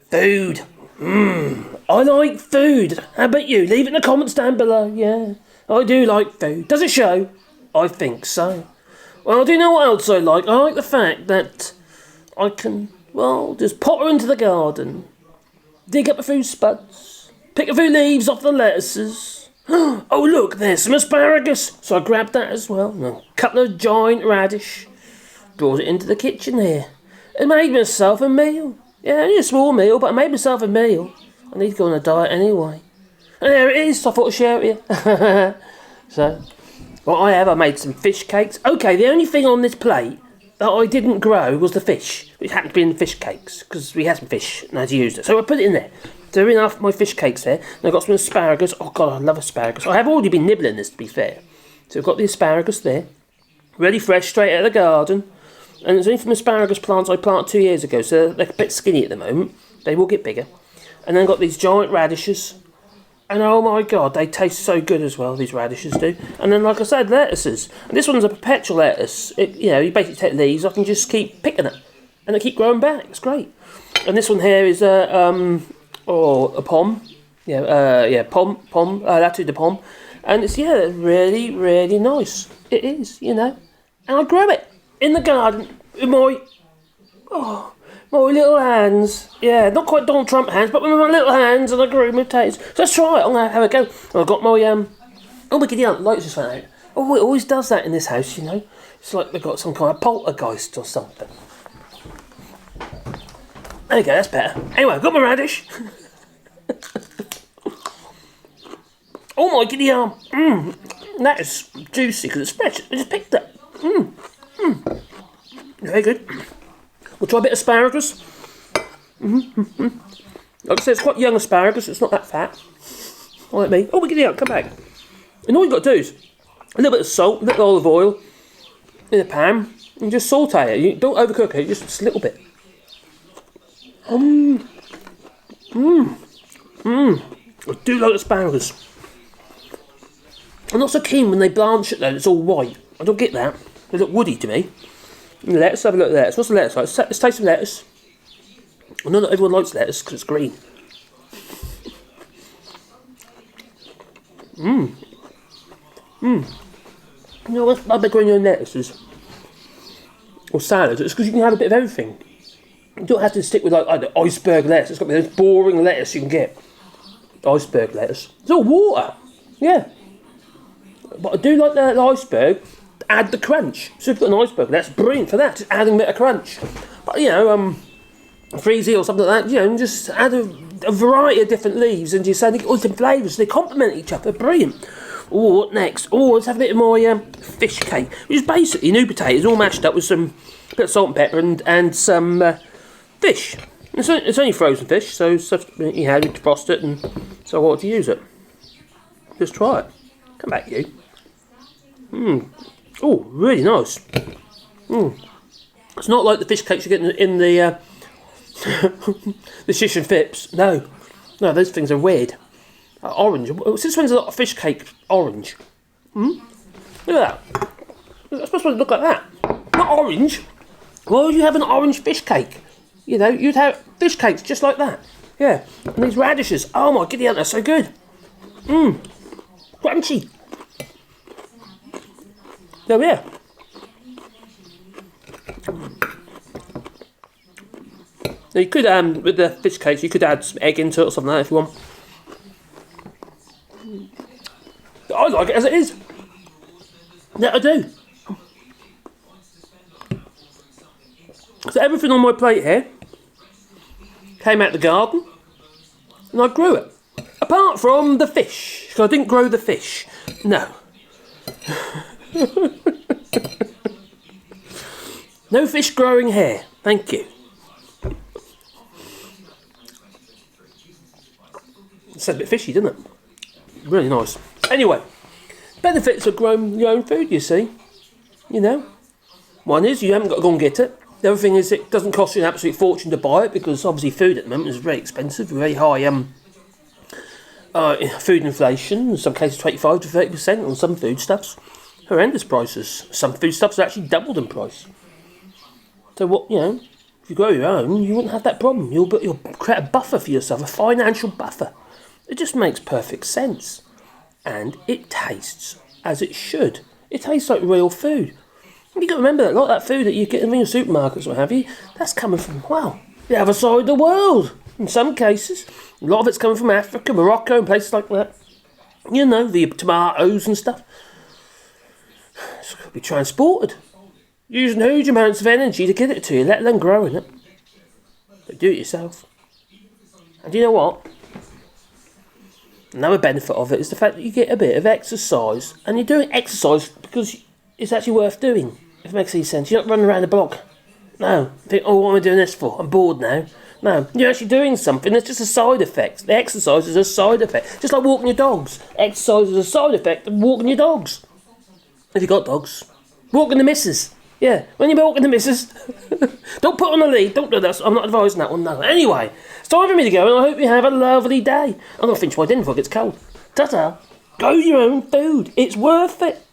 Food. I like food. How about you? Leave it in the comments down below. Yeah, I do like food. Does it show? I think so. Well, do you know what else I like? I like the fact that I can, well, just potter into the garden, dig up a few spuds, pick a few leaves off the lettuces. Oh, look, there's some asparagus. So I grabbed that as well. A couple of giant radish. Brought it into the kitchen here. And made myself a meal. Yeah, only a small meal, but I made myself a meal. I need to go on a diet anyway. And there it is, so I thought I'd share it with you. So, what I made some fish cakes. Okay, the only thing on this plate that I didn't grow was the fish, which happened to be in the fish cakes, because we had some fish and I had to use it. So I put it in there. So there enough my fish cakes there. And I've got some asparagus. Oh God, I love asparagus. I have already been nibbling this, to be fair. So I've got the asparagus there. Ready fresh, straight out of the garden. And it's only from asparagus plants I planted 2 years ago, so they're a bit skinny at the moment. They will get bigger. And then I've got these giant radishes. And oh my God, they taste so good as well, these radishes do. And then, like I said, lettuces. And this one's a perpetual lettuce. You basically take leaves off and just keep picking it. And they keep growing back. It's great. And this one here is a pom. Pom. Latu de pom. And it's, really, really nice. It is, And I grew it in the garden with my little hands. Yeah, not quite Donald Trump hands, but with my little hands, and I grew my potatoes. So let's try it. I'm going to have a go. And I've got my, oh my God, lights just went out. Oh, it always does that in this house, It's like they've got some kind of poltergeist or something. There you go, that's better. Anyway, I've got my radish. Oh my giddy arm. That is juicy because it's fresh. I just picked it. Very good. We'll try a bit of asparagus. Like I said, it's quite young asparagus. It's not that fat. Like me. Oh, we get it out. Come back. And all you've got to do is a little bit of salt, a little olive oil in a pan, and just saute it. You don't overcook it. Just a little bit. I do like asparagus. I'm not so keen when they blanch it though. It's all white. I don't get that. They look woody to me. Lettuce, have a look at lettuce. What's the lettuce like? Let's taste some lettuce. I know not everyone likes lettuce because it's green. What's my big green lettuces? Or salads? It's because you can have a bit of everything. You don't have to stick with like iceberg lettuce. It's got to be the most boring lettuce you can get. Iceberg lettuce. It's all water. Yeah. But I do like the iceberg. Add the crunch. So if you've got an iceberg, that's brilliant for that. Just adding a bit of crunch. But freezy or something like that, just add a variety of different leaves and just add all different flavours. They complement each other. Brilliant. Oh, what next? Oh, let's have a bit of my fish cake, which is basically new potatoes all mashed up with some bit of salt and pepper and some fish. It's only frozen fish, so we defrost it, and so I wanted to use it. Just try it. Come back, you. Oh, really nice. It's not like the fish cakes you get in the the shish and fips. No, those things are weird. Orange. Since when's a lot of fish cake orange? Look at that. It's supposed to look like that. Not orange. Why would you have an orange fish cake? You'd have fish cakes just like that. Yeah. And these radishes. Oh my goodness, they're so good. Crunchy. So yeah. Now you could with the fish cakes, you could add some egg into it or something like that if you want. I like it as it is. Yeah, I do. So everything on my plate here came out the garden, and I grew it. Apart from the fish, because I didn't grow the fish. No. No fish growing here. Thank you. It's a bit fishy, doesn't it? Really nice. Anyway, benefits of growing your own food, you see. One is you haven't got to go and get it. The other thing is it doesn't cost you an absolute fortune to buy it, because obviously food at the moment is very expensive, very high food inflation, in some cases 25 to 30% on some foodstuffs. Horrendous prices. Some foodstuffs are actually doubled in price. So If you grow your own, you wouldn't have that problem. You'll create a buffer for yourself, a financial buffer. It just makes perfect sense. And it tastes as it should. It tastes like real food. You've got to remember that a lot of that food that you get in your supermarkets or what have you, that's coming from, well, the other side of the world. In some cases. A lot of it's coming from Africa, Morocco and places like that. You know, the tomatoes and stuff. It's got to be transported. Using huge amounts of energy to get it to you, let alone growing it. But do it yourself. And you know what? Another benefit of it is the fact that you get a bit of exercise. And you're doing exercise because it's actually worth doing. If it makes any sense. You're not running around the block. No. Think, oh, what am I doing this for? I'm bored now. No. You're actually doing something. It's just a side effect. The exercise is a side effect. Just like walking your dogs. Exercise is a side effect of walking your dogs. If you've got dogs. Walking the missus. Yeah, when you're walking the missus, don't put on the lead, don't do that, I'm not advising that one, no. Anyway, it's time for me to go and I hope you have a lovely day. I'm going to finish my dinner before it gets cold. Ta-ta, grow your own food, it's worth it.